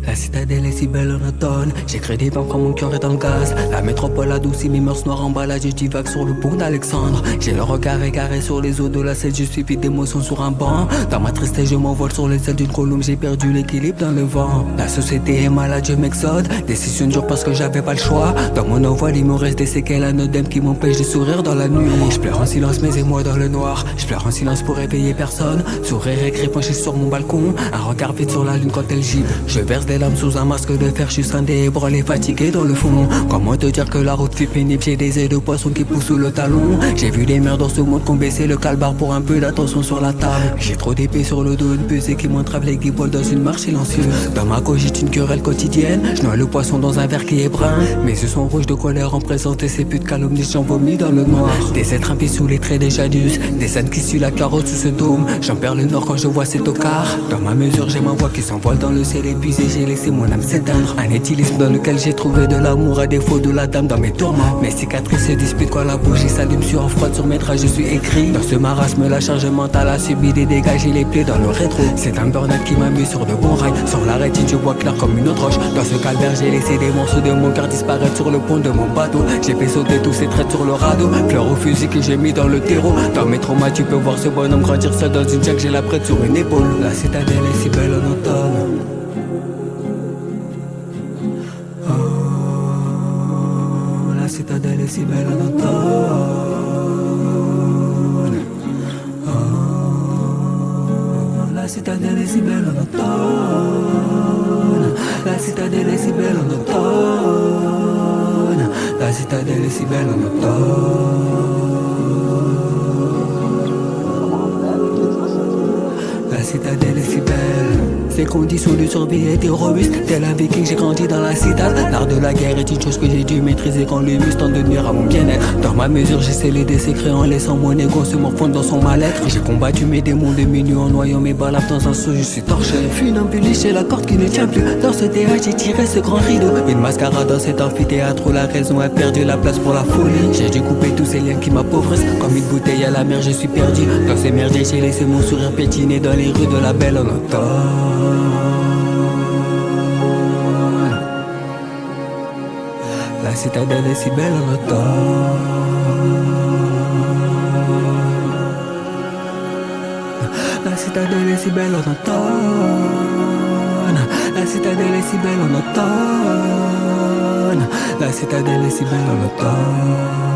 La citadelle est si belle en automne. J'écris des vents quand mon cœur est dans le gaz. La métropole adoucit mes mœurs noires en balade. Je divague sur le pont d'Alexandre. J'ai le regard égaré sur les eaux de la Seine. Je suis vide d'émotions sur un banc. Dans ma tristesse je m'envole sur les ailes d'une colombe. J'ai perdu l'équilibre dans le vent. La société est malade, je m'exode. Décision dure parce que j'avais pas le choix. Dans mon envol il me reste des séquelles anodines qui m'empêchent de sourire dans la nuit. Je pleure en silence mes émois dans le noir. Je pleure en silence pour réveiller personne. Sourire écrit penché sur mon balcon. Un regard vide sur la lune quand elle gît. Je verse des larmes sous un masque de fer. Je suis scindé, ébranlé, fatigué dans le fond. Comment te dire que la route fut pénible. J'ai des ailes de poisson qui poussent sous le talon. J'ai vu des mères dans ce monde qu'on baissait le calbar pour un peu d'attention sur la table. J'ai trop d'épées sur le dos, une pesée qui m'entrave avec des poils dans une marche silencieuse. Dans ma cogite une querelle quotidienne. Je noie le poisson dans un verre qui est brun. Mes yeux sont rouges de colère en présence de ces putes calomnies. J'en vomis dans le noir. Des êtres impies sous les traits des jadus. Des scènes qui suivent la carotte sous ce dôme. J'en perds le nord quand je vois ces tocards. Dans ma mesure j'ai ma voix qui s'envole dans le ciel épuisé. J'ai laissé mon âme s'éteindre. Un éthylisme dans lequel j'ai trouvé de l'amour à défaut de la dame dans mes tourments. Mes cicatrices se disputent quand la bougie s'allume sur un froid sur mes draps. Je suis écrit. Dans ce marasme la charge mentale a subi des dégâts. J'ai les plaies dans le rétro. C'est un burn-out qui m'a mis sur de bons rails. Sur la rétine je vois clair comme une autre roche. Dans ce calvaire j'ai laissé des morceaux de mon cœur disparaître sur le pont de mon bateau. J'ai fait sauter tous ces traits sur le radeau. Fleurs au fusil que j'ai mis dans le terreau. Dans mes traumas tu peux voir ce bonhomme grandir seul dans une jack. J'ai la prête sur une épaule. La citadelle est si belle en automne. La citadelle est si belle en automne. La citadelle est si belle en automne. La citadelle est si belle en automne. La citadelle est si belle en automne. La citadelle est si belle. Ces conditions de survie étaient robustes. Tel un viking j'ai grandi dans la citadelle. L'art de la guerre est une chose que j'ai dû maîtriser quand le must tente de nuire à mon bien-être. Dans ma mesure j'ai scellé des secrets en laissant mon ego se morfondre dans son mal-être. J'ai combattu mes démons de minuit en noyant mes balafres dans un seau. Je suis torché, funambulé chez la corde qui ne tient plus. Dans ce théâtre j'ai tiré ce grand rideau. Une mascarade dans cet amphithéâtre où la raison a perdu la place pour la folie. J'ai dû couper tous ces liens qui m'appauvrissent. Comme une bouteille à la mer je suis perdu. Dans ces merdiers j'ai laissé mon sourire pétiner dans les rues de la belle en automne. La citadelle est si belle en automne. La citadelle est si belle en automne. La citadelle est si belle en automne. La citadelle est si belle en automne.